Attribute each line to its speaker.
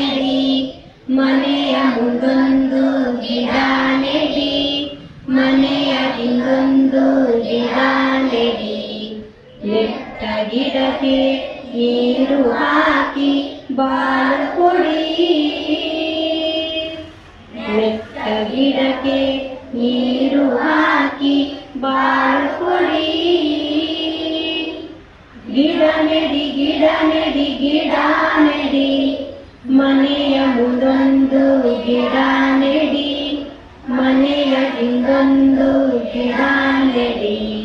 Speaker 1: ನೆಡಿ, ಮನೆಯ ಮುಂದೊಂದು ಗಿಡ ನೆಡಿ, ಮನೆಯ ಹಿಂದೊಂದು ಗಿಡ ನೆಡಿ. ನೆಟ್ಟ ಗಿಡಕ್ಕೆ ನೀರು ಹಾಕಿ ಬಾಳು ಕೊಡಿ, ನೆಟ್ಟ ಗಿಡಕ್ಕೆ ನೀರು ಹಾಕಿ ಬಾಳು ಕೊಡಿ. ಗಿಡ ನೆಡಿ ಗಿಡ ನೆಡಿ ಗಿಡ ನೆಡಿ, ಮನೆಯ ಮುಂದೊಂದು ಗಿಡ ನೆಡಿ, ಮನೆಯ ಹಿಂದೊಂದು ಗಿಡ ನೆಡಿ.